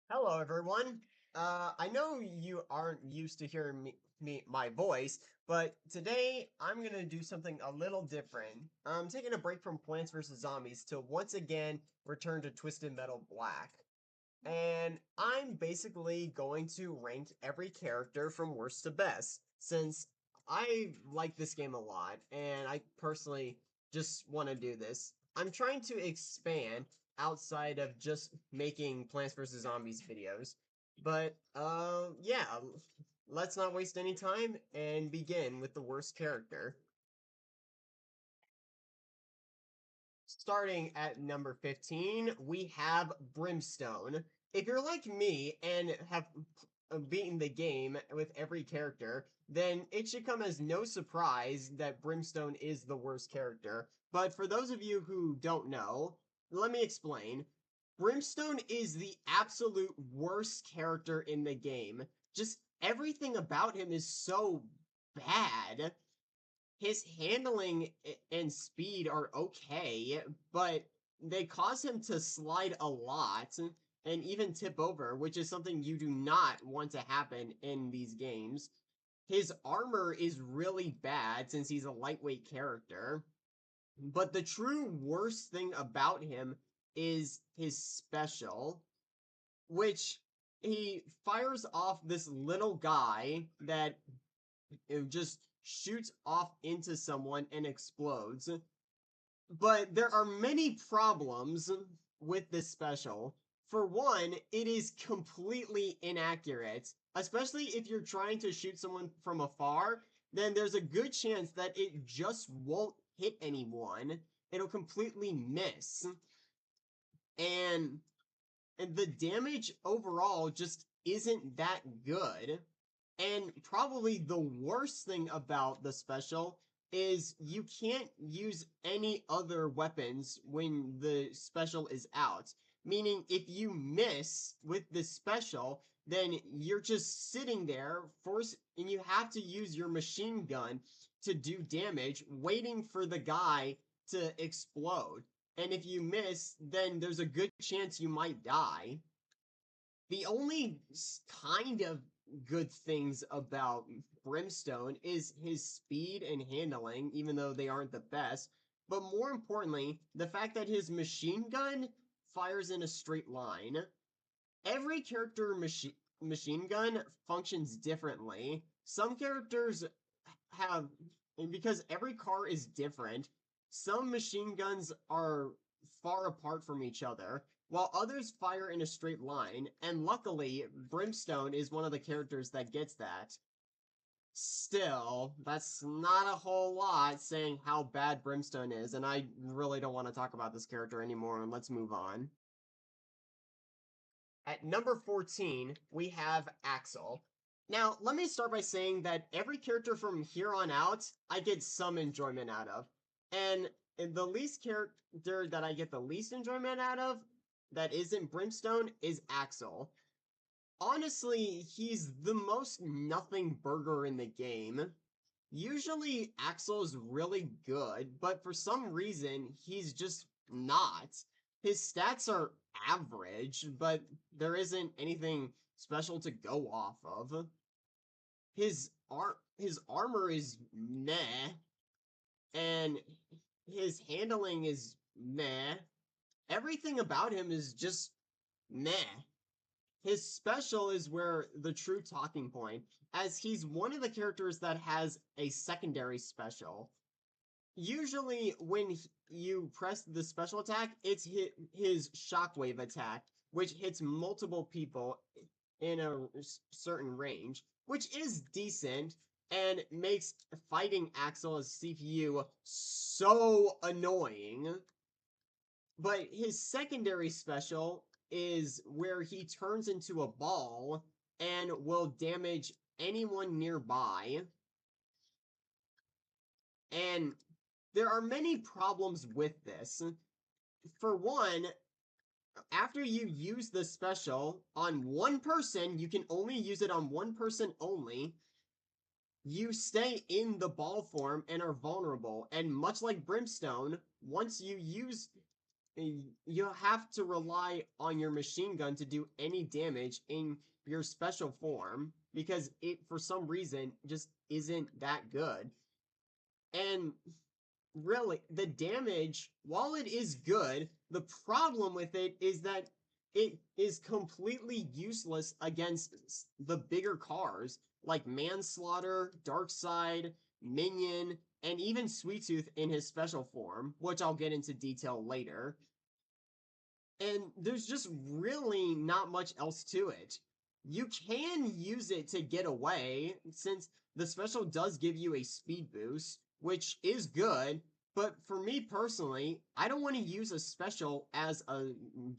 Hello, everyone. I know you aren't used to hearing my voice, but today I'm gonna do something a little different. I'm taking a break from Plants vs. Zombies to once again return to Twisted Metal Black. And I'm basically going to rank every character from worst to best, since I like this game a lot, and I personally just want to do this. I'm trying to expand outside of just making Plants vs. Zombies videos. But, yeah, let's not waste any time and begin with the worst character. Starting at number 15, we have Brimstone. If you're like me and have beaten the game with every character, then it should come as no surprise that Brimstone is the worst character. But for those of you who don't know, let me explain. Brimstone is the absolute worst character in the game. Just everything about him is so bad. His handling and speed are okay, but they cause him to slide a lot and even tip over, which is something you do not want to happen in these games. His armor is really bad since he's a lightweight character, but the true worst thing about him is his special, which he fires off this little guy that it just shoots off into someone and explodes. But there are many problems with this special. For one, it is completely inaccurate, especially if you're trying to shoot someone from afar, then there's a good chance that it just won't hit anyone. It'll completely miss. And and the damage overall just isn't that good. And probably the worst thing about the special is you can't use any other weapons when the special is out. Meaning, if you miss with the special, then you're just sitting there, and you have to use your machine gun to do damage, waiting for the guy to explode. And if you miss, then there's a good chance you might die. The only kind of good things about Brimstone is his speed and handling, even though they aren't the best. But more importantly, the fact that his machine gun fires in a straight line. Every character machine gun functions differently. Some characters have, and because every car is different, some machine guns are far apart from each other, while others fire in a straight line, and luckily, Brimstone is one of the characters that gets that. Still, that's not a whole lot saying how bad Brimstone is, and I really don't want to talk about this character anymore, and let's move on. At number 14, we have Axel. Now, let me start by saying that every character from here on out, I get some enjoyment out of. And the least character that I get the least enjoyment out of, that isn't Brimstone, is Axel. Honestly, he's the most nothing burger in the game. Usually, Axel is really good, but for some reason, he's just not. His stats are average, but there isn't anything special to go off of. His armor is meh, and his handling is meh. Everything about him is just meh. His special is where the true talking point, as he's one of the characters that has a secondary special. Usually, when you press the special attack, it's his shockwave attack, which hits multiple people in a certain range, which is decent and makes fighting Axel as CPU so annoying. But his secondary special is where he turns into a ball and will damage anyone nearby. And there are many problems with this. For one, after you use the special on one person, you can only use it on one person only. You stay in the ball form and are vulnerable. And much like Brimstone, once you use you have to rely on your machine gun to do any damage in your special form because it, for some reason, just isn't that good. And really, the damage, while it is good, the problem with it is that it is completely useless against the bigger cars like Manslaughter, Darkseid, Minion, and even Sweet Tooth in his special form, which I'll get into detail later. And there's just really not much else to it. You can use it to get away, since the special does give you a speed boost, which is good, but for me personally, I don't want to use a special as a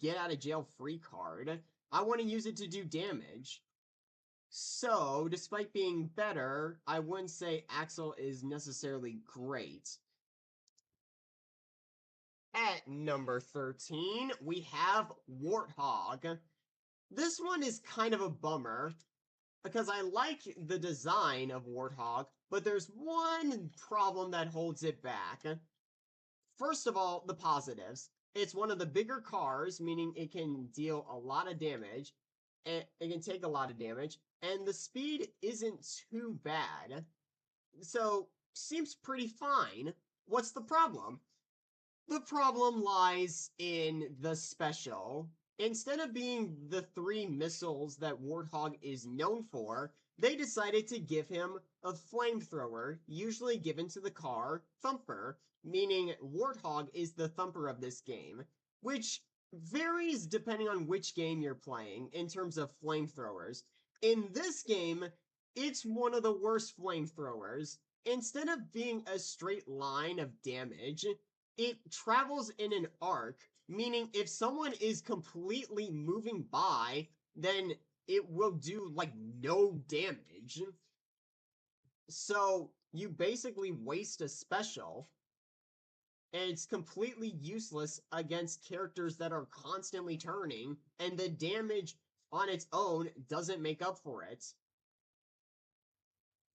get out of jail free card. I want to use it to do damage. So, despite being better, I wouldn't say Axel is necessarily great. At number 13, we have Warthog. This one is kind of a bummer because I like the design of Warthog, but there's one problem that holds it back. First of all, the positives. It's one of the bigger cars, meaning it can deal a lot of damage, and it can take a lot of damage, and the speed isn't too bad. So, seems pretty fine. What's the problem? The problem lies in the special. Instead of being the three missiles that Warthog is known for, they decided to give him a flamethrower, usually given to the car Thumper, meaning Warthog is the Thumper of this game, which varies depending on which game you're playing in terms of flamethrowers. In this game, it's one of the worst flamethrowers. Instead of being a straight line of damage, it travels in an arc, meaning if someone is completely moving by, then it will do like no damage. So you basically waste a special, and it's completely useless against characters that are constantly turning, and the damage on its own doesn't make up for it.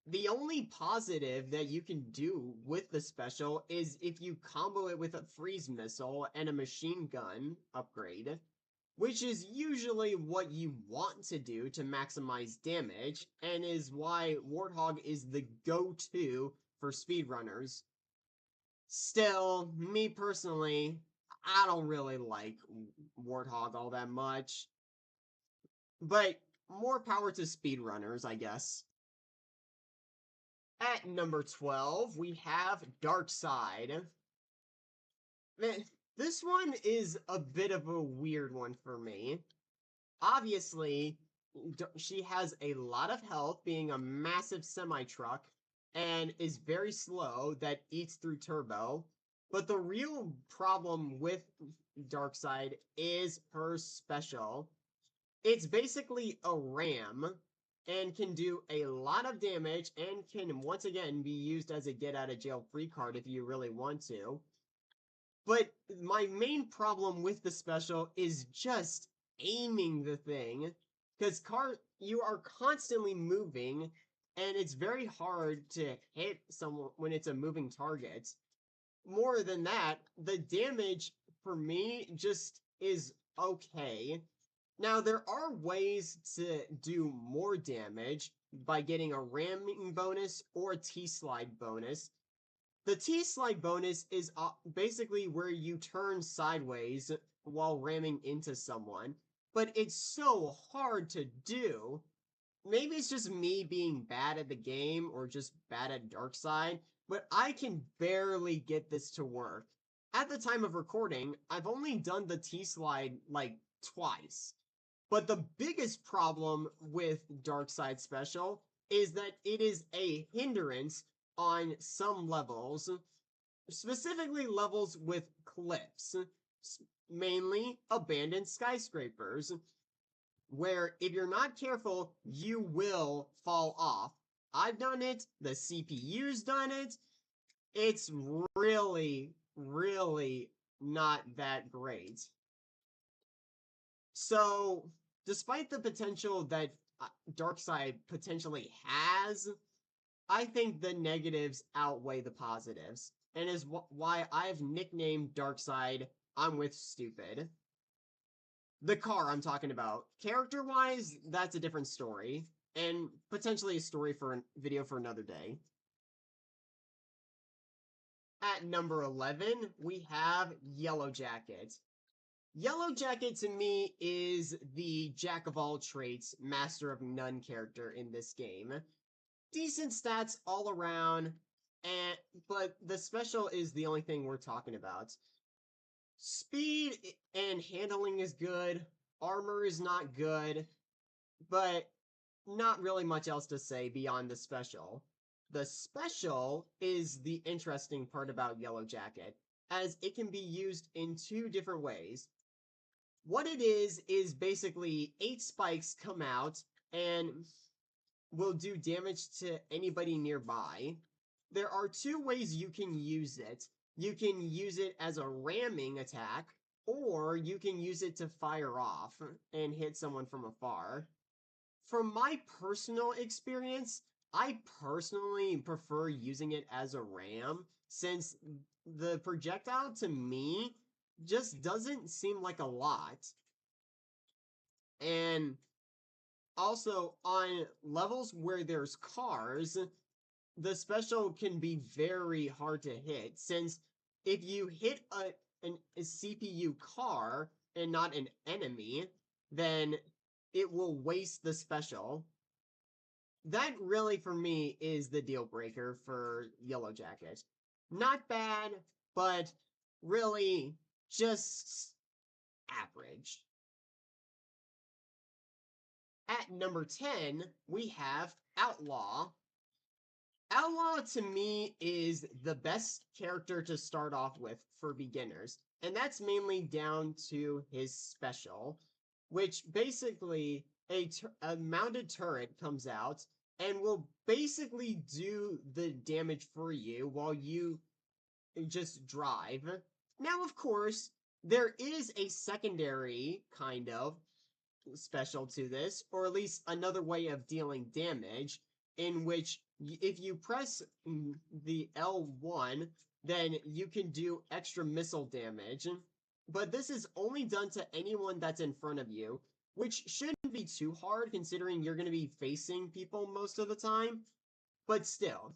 The only positive that you can do with the special is if you combo it with a freeze missile and a machine gun upgrade, which is usually what you want to do to maximize damage, and is why Warthog is the go-to for speedrunners. Still, me personally, I don't really like Warthog all that much, but more power to speedrunners, I guess. At number 12, we have Darkseid. Man, this one is a bit of a weird one for me. Obviously, she has a lot of health, being a massive semi-truck, and is very slow that eats through turbo. But the real problem with Darkseid is her special. It's basically a ram and can do a lot of damage and can once again be used as a get out of jail free card if you really want to. But my main problem with the special is just aiming the thing, because you are constantly moving and it's very hard to hit someone when it's a moving target. More than that, the damage for me just is okay. Now, there are ways to do more damage by getting a ramming bonus or a T-slide bonus. The T-slide bonus is basically where you turn sideways while ramming into someone, but it's so hard to do. Maybe it's just me being bad at the game or just bad at Darkseid, but I can barely get this to work. At the time of recording, I've only done the T-slide like twice. But the biggest problem with Darkseid Special is that it is a hindrance on some levels, specifically levels with cliffs, mainly abandoned skyscrapers, where if you're not careful, you will fall off. I've done it, the CPU's done it. It's really, really not that great. So, despite the potential that Darkseid potentially has, I think the negatives outweigh the positives, and is why I've nicknamed Darkseid I'm with stupid. The car I'm talking about. Character-wise, that's a different story, and potentially a story for a video for another day. At number 11, we have Yellow Jacket. Yellow Jacket to me is the jack of all traits, master of none character in this game. Decent stats all around, and but the special is the only thing we're talking about. Speed and handling is good, armor is not good, but not really much else to say beyond the special. The special is the interesting part about Yellow Jacket, as it can be used in two different ways. What it is basically 8 spikes come out and will do damage to anybody nearby. There are two ways you can use it. You can use it as a ramming attack, or you can use it to fire off and hit someone from afar. From my personal experience, I personally prefer using it as a ram, since the projectile to me just doesn't seem like a lot. And also, on levels where there's cars, the special can be very hard to hit, since if you hit a CPU car and not an enemy, then it will waste the special. That really, for me, is the deal breaker for Yellow Jacket. Not bad, but really just average. At number 10, we have Outlaw. Outlaw to me is the best character to start off with for beginners, and that's mainly down to his special, which basically a mounted turret comes out and will basically do the damage for you while you just drive. Now, of course, there is a secondary kind of special to this, or at least another way of dealing damage, in which if you press the L1, then you can do extra missile damage. But this is only done to anyone that's in front of you, which shouldn't be too hard considering you're going to be facing people most of the time. But still,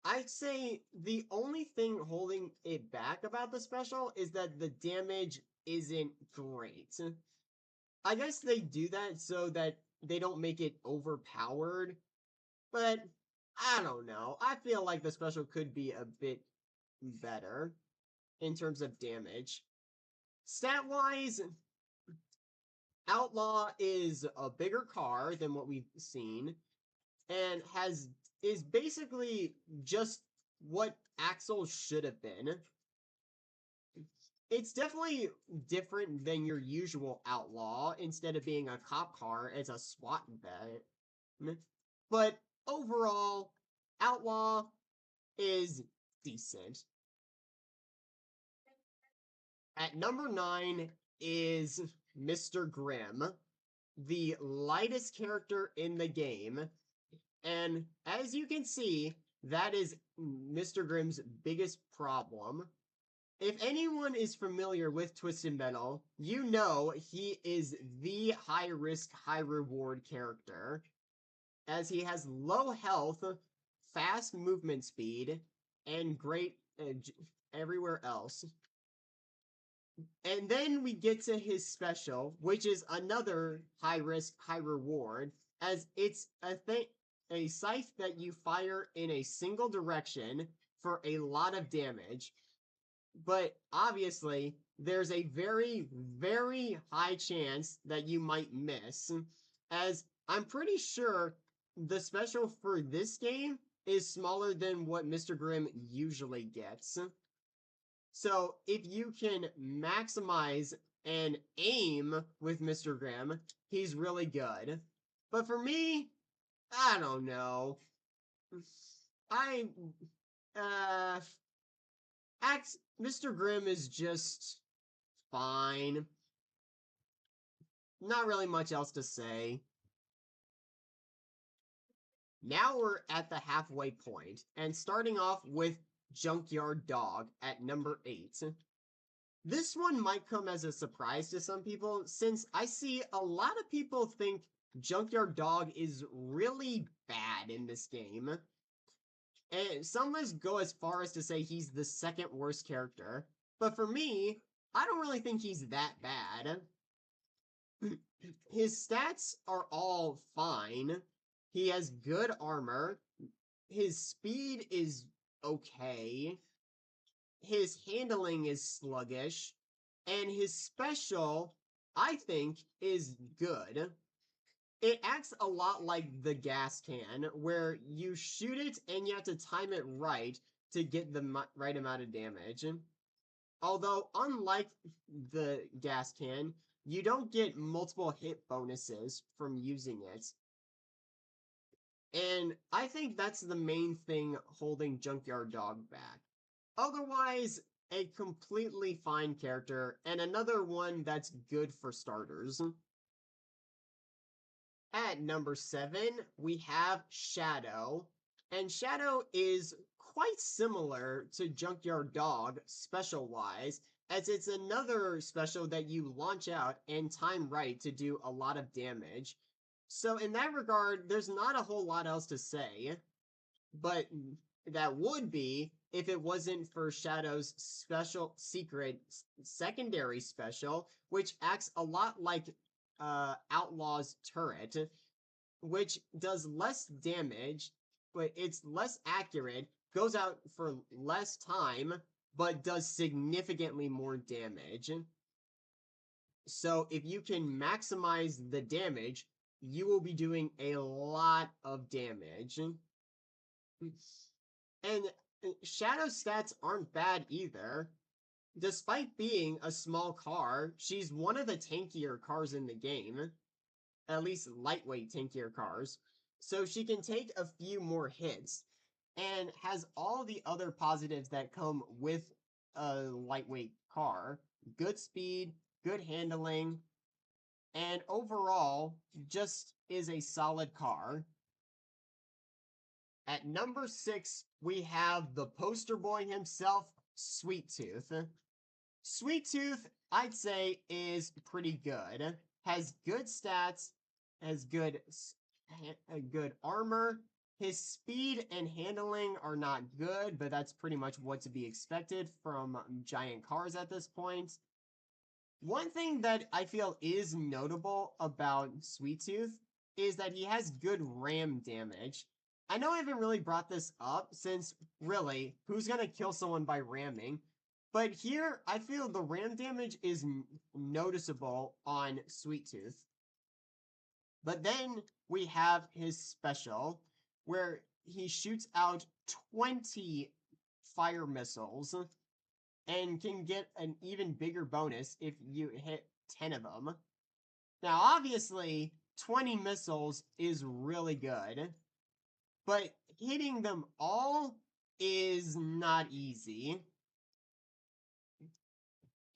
I'd say the only thing holding it back about the special is that the damage isn't great. I guess they do that so that they don't make it overpowered, but I don't know. I feel like the special could be a bit better in terms of damage. Stat-wise, Outlaw is a bigger car than what we've seen and is basically just what Axel should have been. It's definitely different than your usual Outlaw. Instead of being a cop car, it's a SWAT vet. But overall, Outlaw is decent. At number 9 is Mr. Grimm, the lightest character in the game. And as you can see, that is Mr. Grimm's biggest problem. If anyone is familiar with Twisted Metal, you know he is the high risk, high reward character, as he has low health, fast movement speed, and great everywhere else. And then we get to his special, which is another high risk, high reward, as it's a scythe that you fire in a single direction for a lot of damage. But obviously, there's a very, very high chance that you might miss, as I'm pretty sure the special for this game is smaller than what Mr. Grimm usually gets. So if you can maximize and aim with Mr. Grimm, he's really good. But for me, I don't know. I uh Mr. Grimm is just fine. Not really much else to say. Now we're at the halfway point, and starting off with Junkyard Dog at number 8. This one might come as a surprise to some people, since I see a lot of people think Junkyard Dog is really bad in this game. And some of us go as far as to say he's the second worst character. But for me, I don't really think he's that bad. His stats are all fine. He has good armor. His speed is okay. His handling is sluggish. And his special, I think, is good. It acts a lot like the gas can, where you shoot it and you have to time it right to get the right amount of damage. Although, unlike the gas can, you don't get multiple hit bonuses from using it. And I think that's the main thing holding Junkyard Dog back. Otherwise, a completely fine character, and another one that's good for starters. At number 7, we have Shadow. And Shadow is quite similar to Junkyard Dog special-wise, as it's another special that you launch out and time right to do a lot of damage. So in that regard, there's not a whole lot else to say, but that would be if it wasn't for Shadow's special secret secondary special, which acts a lot like Outlaw's turret, which does less damage, but it's less accurate, goes out for less time, but does significantly more damage. So if you can maximize the damage, you will be doing a lot of damage. And Shadow's stats aren't bad either. Despite being a small car, she's one of the tankier cars in the game. At least lightweight tankier cars. So she can take a few more hits and has all the other positives that come with a lightweight car. Good speed, good handling, and overall just is a solid car. At number 6, we have the poster boy himself, Sweet Tooth. Sweet Tooth, I'd say, is pretty good. Has good stats, has good armor. His speed and handling are not good, but that's pretty much what to be expected from giant cars at this point. One thing that I feel is notable about Sweet Tooth is that he has good ram damage. I know I haven't really brought this up since, really, who's gonna kill someone by ramming? But here, I feel the ram damage is noticeable on Sweet Tooth. But then we have his special, where he shoots out 20 fire missiles and can get an even bigger bonus if you hit 10 of them. Now, obviously, 20 missiles is really good, but hitting them all is not easy.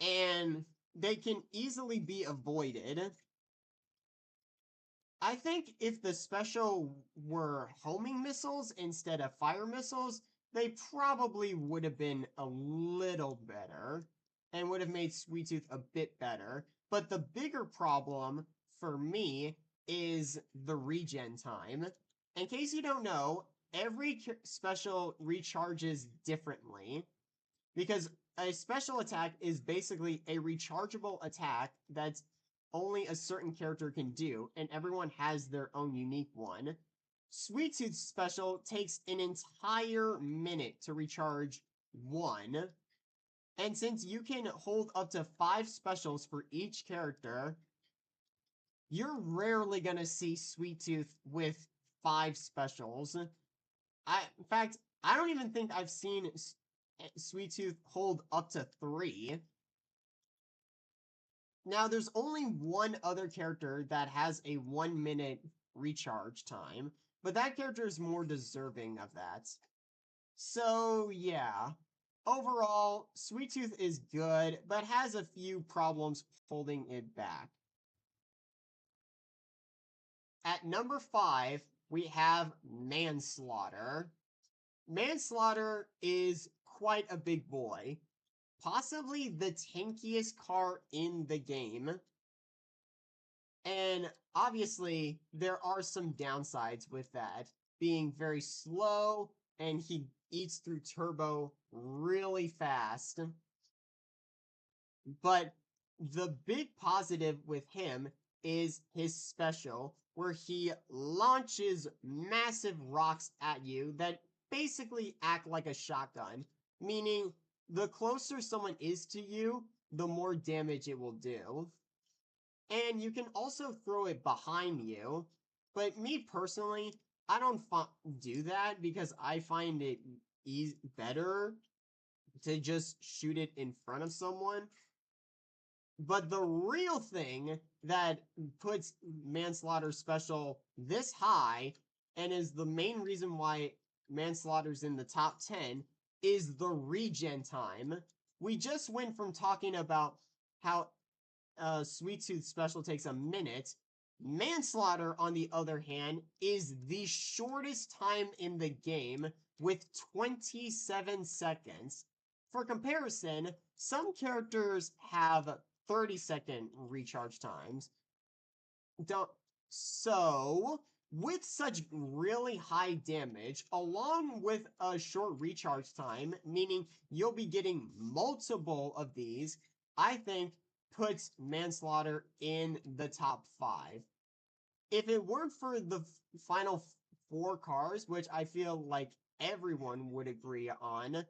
And they can easily be avoided. I think if the special were homing missiles instead of fire missiles, they probably would have been a little better and would have made Sweet Tooth a bit better. But the bigger problem for me is the regen time. In case you don't know, every special recharges differently because a special attack is basically a rechargeable attack that's only a certain character can do, and everyone has their own unique one. Sweet Tooth's special takes an entire minute to recharge one, and since you can hold up to 5 specials for each character, you're rarely gonna see Sweet Tooth with 5 specials. In fact, I don't even think I've seen Sweet Tooth hold up to 3. Now, there's only one other character that has a 1 minute recharge time, but that character is more deserving of that. So, yeah. Overall, Sweet Tooth is good, but has a few problems holding it back. At number 5, we have Manslaughter. Manslaughter is quite a big boy. possibly the tankiest car in the game. And obviously, there are some downsides with that, being very slow and he eats through turbo really fast. But the big positive with him is his special, where he launches massive rocks at you that basically act like a shotgun, meaning the closer someone is to you, the more damage it will do. And you can also throw it behind you. But me personally, I don't do that because I find it better to just shoot it in front of someone. But the real thing that puts Manslaughter Special this high and is the main reason why Manslaughter's in the top 10 is the regen time. We just went from talking about how Sweet Tooth Special takes a minute. Manslaughter, on the other hand, is the shortest time in the game with 27 seconds. For comparison, some characters have 30-second recharge times. So, with such really high damage, along with a short recharge time, meaning you'll be getting multiple of these, I think puts Manslaughter in the top 5. If it weren't for the final 4 cars, which I feel like everyone would agree on,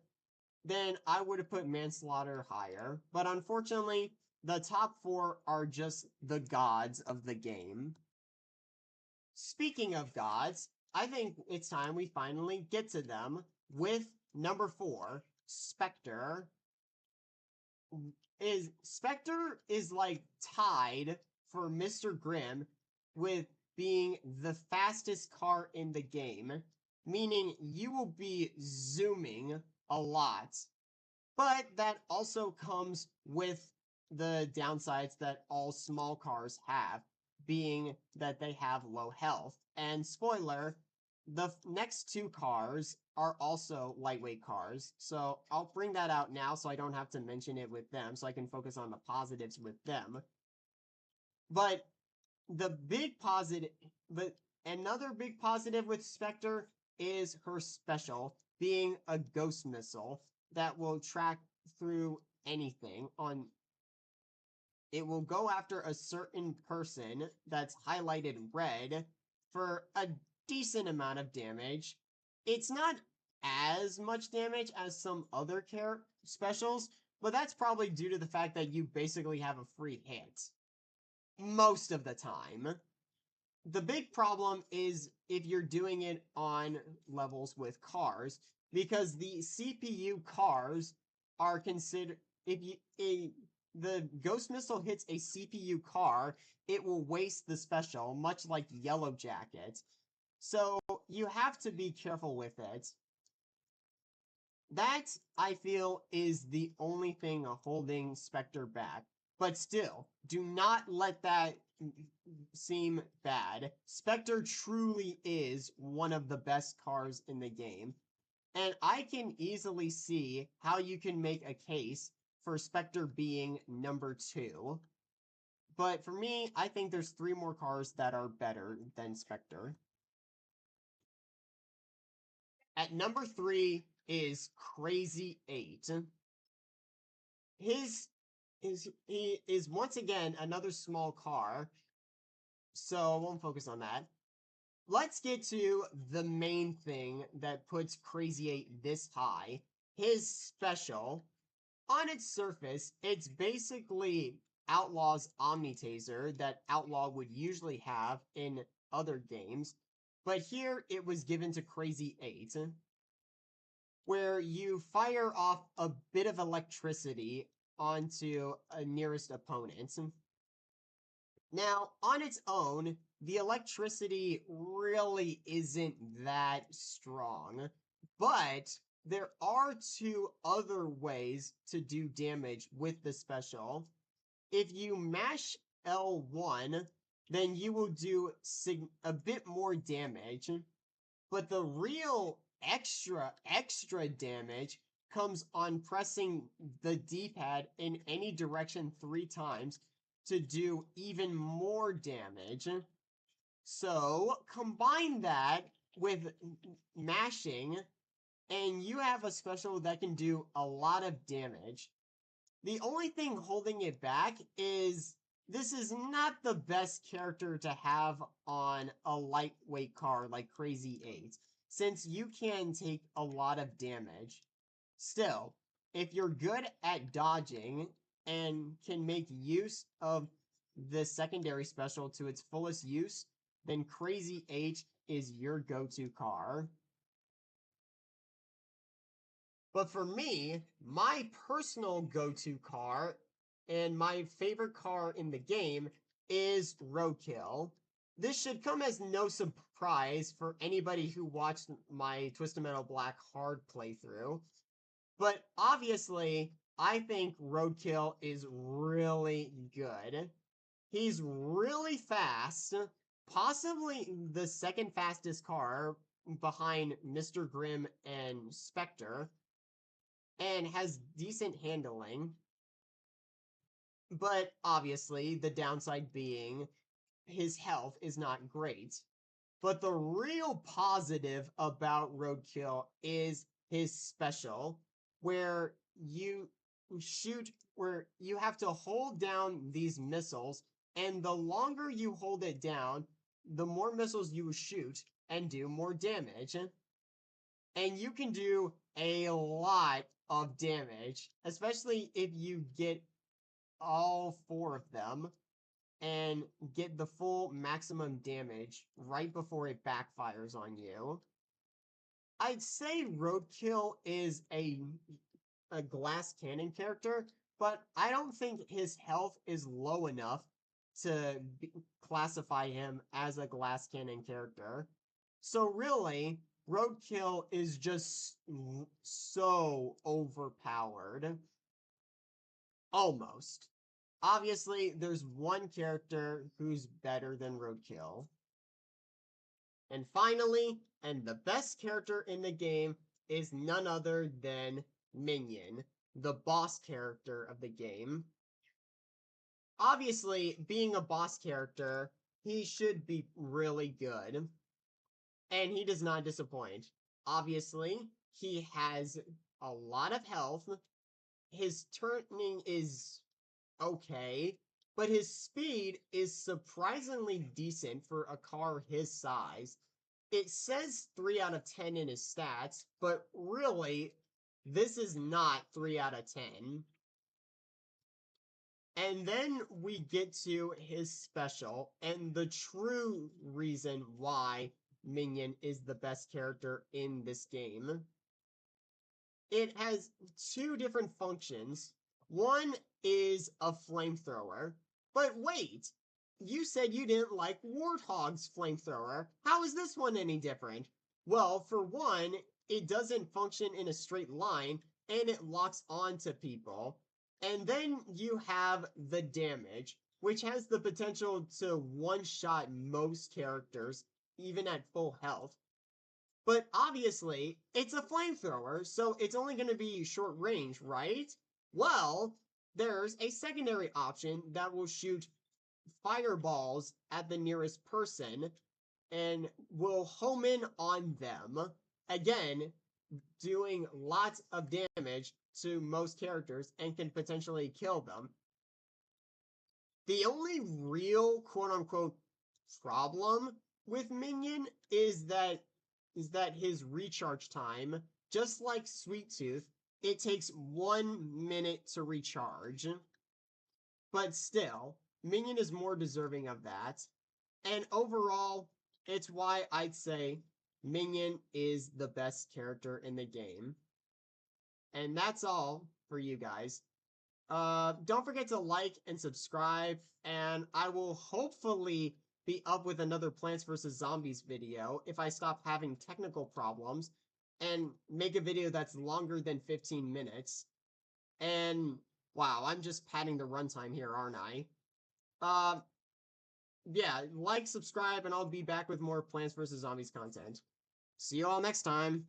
then I would have put Manslaughter higher. But unfortunately, the top 4 are just the gods of the game. Speaking of gods, I think it's time we finally get to them with number 4, Spectre. Spectre is like tied for Mr. Grimm with being the fastest car in the game, meaning you will be zooming a lot. But that also comes with the downsides that all small cars have, being that they have low health. And spoiler, the next 2 cars are also lightweight cars. So I'll bring that out now so I don't have to mention it with them, so I can focus on the positives with them. But another big positive with Spectre is her special, being a ghost missile that will track through anything on. It will go after a certain person that's highlighted red for a decent amount of damage. It's not as much damage as some other specials, but that's probably due to the fact that you basically have a free hit most of the time. The big problem is if you're doing it on levels with cars, because the CPU cars are considered, the Ghost Missile hits a CPU car, it will waste the special, much like Yellow Jacket. So you have to be careful with it. That, I feel, is the only thing holding Spectre back. But still, do not let that seem bad. Spectre truly is one of the best cars in the game. And I can easily see how you can make a case for Spectre being number 2. But for me, I think there's 3 more cars that are better than Spectre. At number 3 is Crazy 8. He is once again another small car, so I won't focus on that. Let's get to the main thing that puts Crazy 8 this high, his special. On its surface, it's basically Outlaw's Omni Taser that Outlaw would usually have in other games, but here it was given to Crazy 8, where you fire off a bit of electricity onto a nearest opponent. Now, on its own, the electricity really isn't that strong, but there are 2 other ways to do damage with the special. If you mash L1, then you will do a bit more damage, but the real extra damage comes on pressing the D-pad in any direction 3 times to do even more damage. So combine that with mashing, and you have a special that can do a lot of damage. The only thing holding it back is this is not the best character to have on a lightweight car like Crazy 8, since you can take a lot of damage. Still, if you're good at dodging and can make use of the secondary special to its fullest use, then Crazy 8 is your go-to car. But for me, my personal go-to car and my favorite car in the game is Roadkill. This should come as no surprise for anybody who watched my Twisted Metal Black hard playthrough. But obviously, I think Roadkill is really good. He's really fast, possibly the second fastest car behind Mr. Grimm and Spectre, and has decent handling. But obviously, the downside being his health is not great. But the real positive about Roadkill is his special, where you where you have to hold down these missiles, and the longer you hold it down, the more missiles you shoot and do more damage. And you can do a lot of damage, especially if you get all 4 of them and get the full maximum damage right before it backfires on you. I'd say Roadkill is a glass cannon character, but I don't think his health is low enough to classify him as a glass cannon character. So really, Roadkill is just so overpowered. Almost. Obviously, there's one character who's better than Roadkill. And finally, and the best character in the game is none other than Minion, the boss character of the game. Obviously, being a boss character, he should be really good. And he does not disappoint. Obviously, he has a lot of health. His turning is okay, but his speed is surprisingly decent for a car his size. It says 3 out of 10 in his stats, but really, this is not 3 out of 10. And then we get to his special, and the true reason why Minion is the best character in this game. It has 2 different functions. One is a flamethrower. But wait, you said you didn't like Warthog's flamethrower. How is this one any different? Well, for one, it doesn't function in a straight line, and it locks onto people. And then you have the damage, which has the potential to one-shot most characters, even at full health. But obviously, it's a flamethrower, so it's only going to be short range, right? Well, there's a secondary option that will shoot fireballs at the nearest person and will home in on them. Again, doing lots of damage to most characters and can potentially kill them. The only real quote unquote problem with Minion is that his recharge time, just like Sweet Tooth, it takes 1 minute to recharge. But still, Minion is more deserving of that. And overall, it's why I'd say Minion is the best character in the game. And that's all for you guys. Don't forget to like and subscribe, and I will hopefully be up with another Plants vs. Zombies video if I stop having technical problems and make a video that's longer than 15 minutes. And wow, I'm just padding the runtime here, aren't I? Yeah, like, subscribe, and I'll be back with more Plants vs. Zombies content. See you all next time.